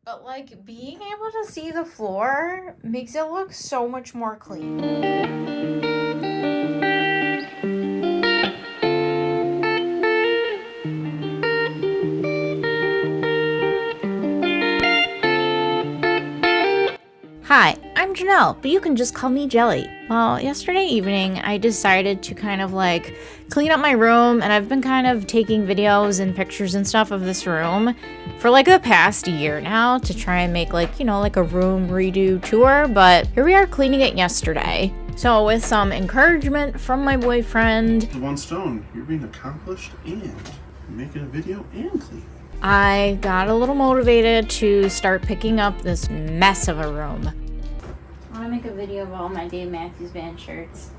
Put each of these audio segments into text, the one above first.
But like being able to see the floor makes it look so much more clean. Hi, I'm Janelle, but you can just call me Jelly. Well, yesterday evening, I decided to kind of like clean up my room, and I've been kind of taking videos and pictures and stuff of this room for like the past year now to try and make like, like a room redo tour, but here we are cleaning it yesterday. So with some encouragement from my boyfriend, The one stone, you're being accomplished and making a video and cleaning. I got a little motivated to start picking up this mess of a room. I want to make a video of all my Dave Matthews Band shirts.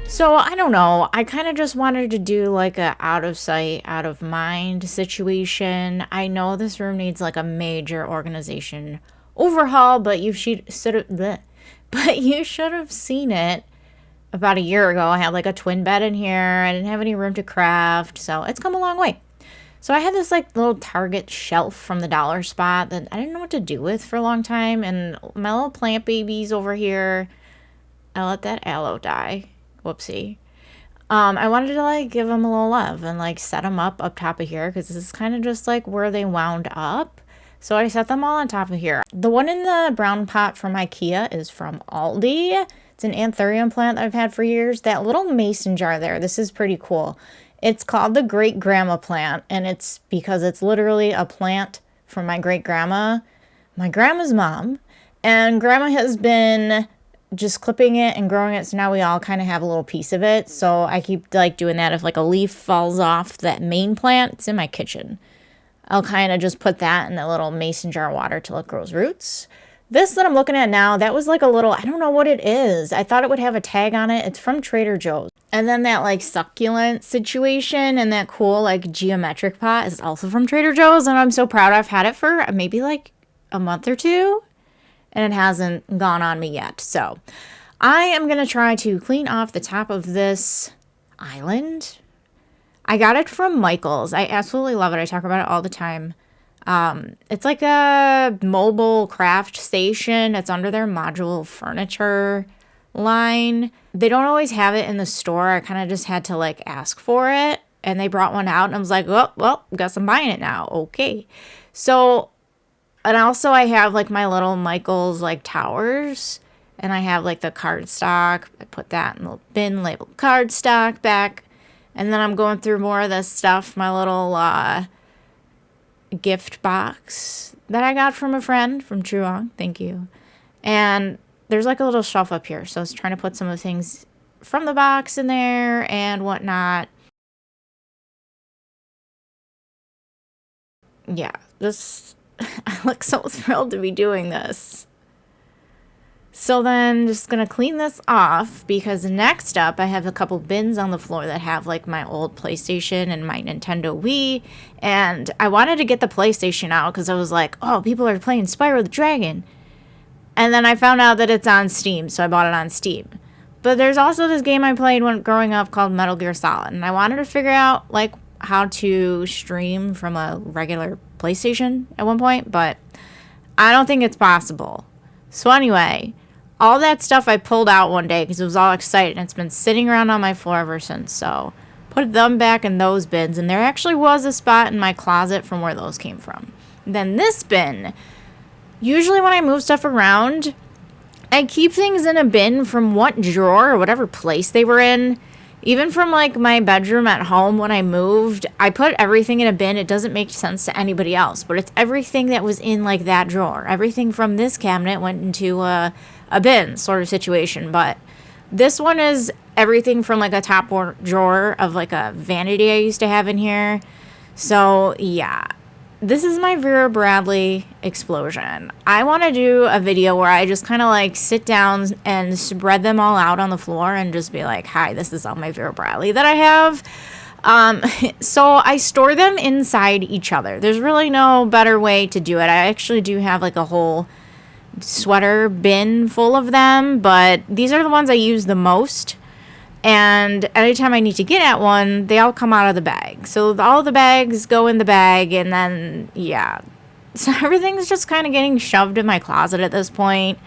So I don't know, I kind of just wanted to do like a out of sight, out of mind situation. I know this room needs like a major organization overhaul, but you should have seen it about a year ago. I had like a twin bed in here. I didn't have any room to craft, so it's come a long way. So I had this like little Target shelf from the dollar spot that I didn't know what to do with for a long time, and my little plant babies over here, I let that aloe die. Whoopsie. I wanted to like give them a little love and like set them up top of here because this is kind of just like where they wound up. So I set them all on top of here. The one in the brown pot from IKEA is from Aldi. It's an anthurium plant that I've had for years. That little mason jar there, this is pretty cool. It's called the great grandma plant, and it's because it's literally a plant from my great grandma, my grandma's mom, and grandma has been just clipping it and growing it, so now we all kind of have a little piece of it. So I keep like doing that. If like a leaf falls off that main plant, it's in my kitchen, I'll kind of just put that in a little mason jar of water till it grows roots. This that I'm looking at now, that was like a little, I don't know what it is. I thought it would have a tag on it. It's from Trader Joe's. And then that like succulent situation and that cool like geometric pot is also from Trader Joe's. And I'm so proud. I've had it for maybe like a month or two, and it hasn't gone on me yet. So I am going to try to clean off the top of this island. I got it from Michael's. I absolutely love it. I talk about it all the time. It's like a mobile craft station. It's under their modular furniture line. They don't always have it in the store. I kind of just had to like ask for it, and they brought one out, and I was like, oh, well, guess I'm buying it now. Okay. So, and also I have like my little Michael's like towers, and I have like the cardstock. I put that in the bin labeled cardstock back. And then I'm going through more of this stuff, my little, gift box that I got from a friend from Truong. Thank you. And there's like a little shelf up here. So I was trying to put some of the things from the box in there and whatnot. Yeah, this, I look so thrilled to be doing this. So then just going to clean this off because next up I have a couple bins on the floor that have like my old PlayStation and my Nintendo Wii. And I wanted to get the PlayStation out because I was like, oh, people are playing Spyro the Dragon. And then I found out that it's on Steam, so I bought it on Steam. But there's also this game I played when growing up called Metal Gear Solid. And I wanted to figure out like how to stream from a regular PlayStation at one point, but I don't think it's possible. So anyway, all that stuff I pulled out one day because it was all exciting. It's been sitting around on my floor ever since. So put them back in those bins. And there actually was a spot in my closet from where those came from. And then this bin, usually when I move stuff around, I keep things in a bin from what drawer or whatever place they were in. Even from like my bedroom at home when I moved, I put everything in a bin. It doesn't make sense to anybody else, but it's everything that was in like that drawer. Everything from this cabinet went into a bin sort of situation, but this one is everything from like a top drawer of like a vanity I used to have in here. So yeah, this is my Vera Bradley explosion. I want to do a video where I just kind of like sit down and spread them all out on the floor and just be like, hi, this is all my Vera Bradley that I have. So I store them inside each other. There's really no better way to do it. I actually do have like a whole sweater bin full of them, but these are the ones I use the most. And anytime I need to get at one, they all come out of the bag. So all the bags go in the bag, and then, yeah, So everything's just kind of getting shoved in my closet at this point.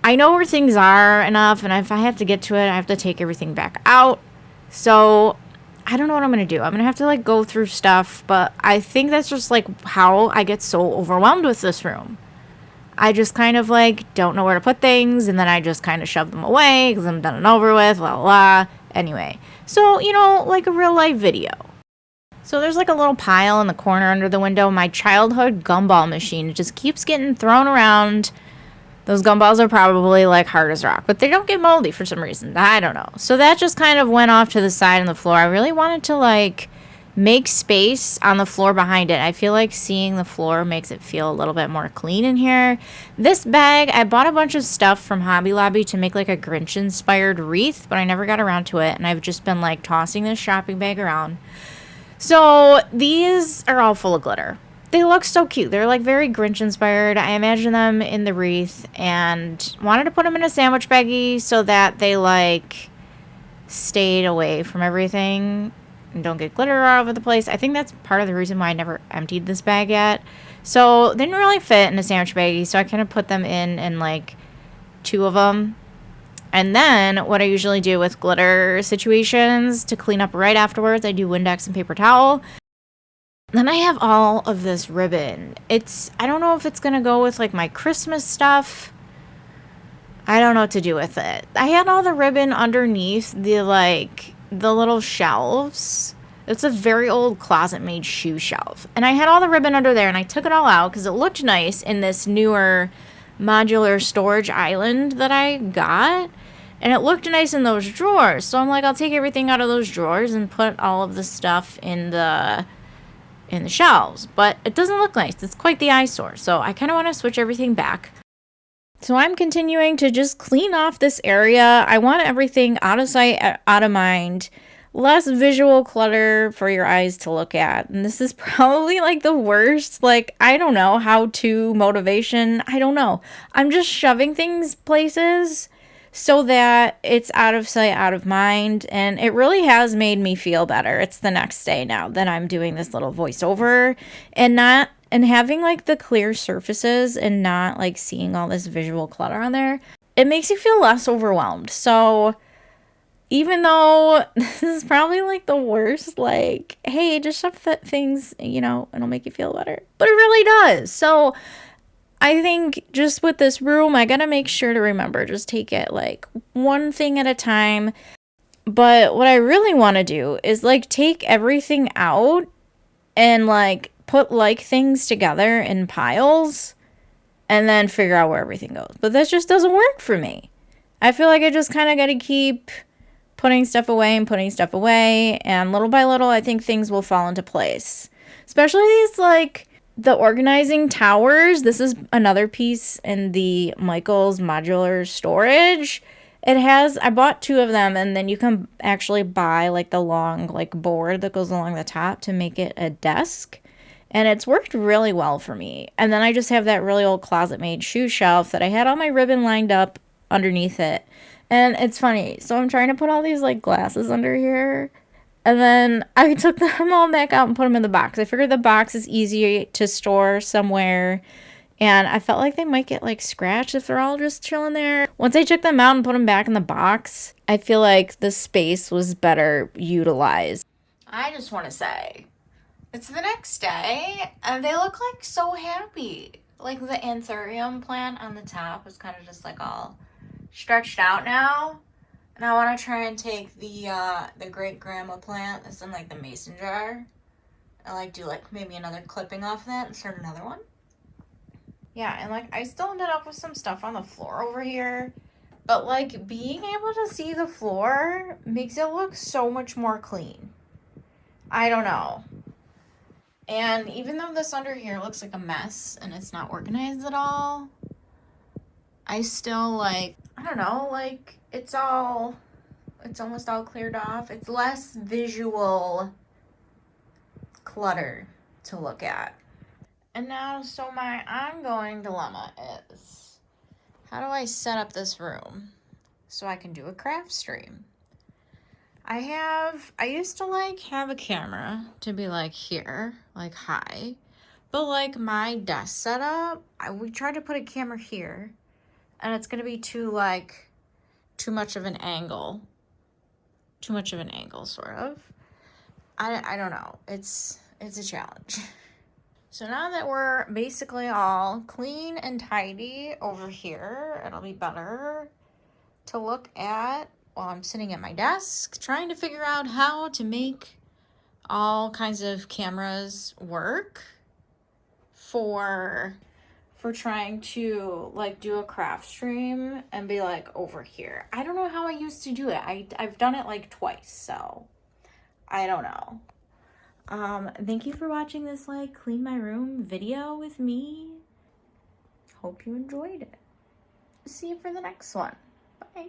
I know where things are enough, and if I have to get to it, I have to take everything back out. So I don't know what I'm going to do. I'm going to have to like go through stuff, but I think that's just like how I get so overwhelmed with this room. I just kind of like don't know where to put things, and then I just kind of shove them away because I'm done and over with, blah, blah, blah. Anyway, so, you know, like a real life video. So there's like a little pile in the corner under the window. My childhood gumball machine just keeps getting thrown around. Those gumballs are probably like hard as rock, but they don't get moldy for some reason. I don't know. So that just kind of went off to the side on the floor. I really wanted to like make space on the floor behind it. I feel like seeing the floor makes it feel a little bit more clean in here. This bag, I bought a bunch of stuff from Hobby Lobby to make like a Grinch inspired wreath, but I never got around to it. And I've just been like tossing this shopping bag around. So these are all full of glitter. They look so cute. They're like very Grinch inspired. I imagine them in the wreath and wanted to put them in a sandwich baggie so that they like stayed away from everything and don't get glitter all over the place. I think that's part of the reason why I never emptied this bag yet. So they didn't really fit in a sandwich baggie, so I kind of put them in like 2 of them. And then what I usually do with glitter situations to clean up right afterwards, I do Windex and paper towel. Then I have all of this ribbon. I don't know if it's going to go with like my Christmas stuff. I don't know what to do with it. I had all the ribbon underneath the little shelves. It's a very old closet made shoe shelf. And I had all the ribbon under there and I took it all out because it looked nice in this newer modular storage island that I got. And it looked nice in those drawers. So I'm like, I'll take everything out of those drawers and put all of the stuff in the shelves. But it doesn't look nice. It's quite the eyesore. So I kind of want to switch everything back. So I'm continuing to just clean off this area. I want everything out of sight, out of mind. Less visual clutter for your eyes to look at. And this is probably like the worst, like, I don't know, how-to motivation. I don't know. I'm just shoving things places so that it's out of sight, out of mind. And it really has made me feel better. It's the next day now that I'm doing this little voiceover and having like the clear surfaces and not like seeing all this visual clutter on there. It makes you feel less overwhelmed. So even though this is probably like the worst, like, hey, just shove things, you know, it'll make you feel better. But it really does. So I think just with this room, I gotta make sure to remember, just take it like one thing at a time. But what I really want to do is like take everything out and like put like things together in piles and then figure out where everything goes. But that just doesn't work for me. I feel like I just kind of got to keep putting stuff away and putting stuff away. And little by little, I think things will fall into place. Especially these like the organizing towers. This is another piece in the Michaels modular storage. I bought 2 of them, and then you can actually buy like the long like board that goes along the top to make it a desk. And it's worked really well for me. And then I just have that really old closet made shoe shelf that I had all my ribbon lined up underneath it. And it's funny. So I'm trying to put all these like glasses under here. And then I took them all back out and put them in the box. I figured the box is easy to store somewhere. And I felt like they might get like scratched if they're all just chilling there. Once I took them out and put them back in the box, I feel like the space was better utilized. I just want to say, it's the next day, and they look like so happy. Like the anthurium plant on the top is kind of just like all stretched out now. And I want to try and take the great grandma plant that's in like the mason jar and like do like maybe another clipping off that and start another one. Yeah, and like I still ended up with some stuff on the floor over here. But like being able to see the floor makes it look so much more clean. I don't know. And even though this under here looks like a mess and it's not organized at all, I still like, I don't know, like it's almost all cleared off. It's less visual clutter to look at. And now, so my ongoing dilemma is, how do I set up this room so I can do a craft stream? I used to like have a camera to be like here, like high, But like my desk setup, we tried to put a camera here, and it's gonna be too much of an angle. Too much of an angle, sort of. I don't know. It's a challenge. So now that we're basically all clean and tidy over here, it'll be better to look at while I'm sitting at my desk, trying to figure out how to make all kinds of cameras work for trying to like do a craft stream and be like over here. I don't know how I used to do it. I've done it like twice, so I don't know. Thank you for watching this like clean my room video with me. Hope you enjoyed it. See you for the next one. Bye.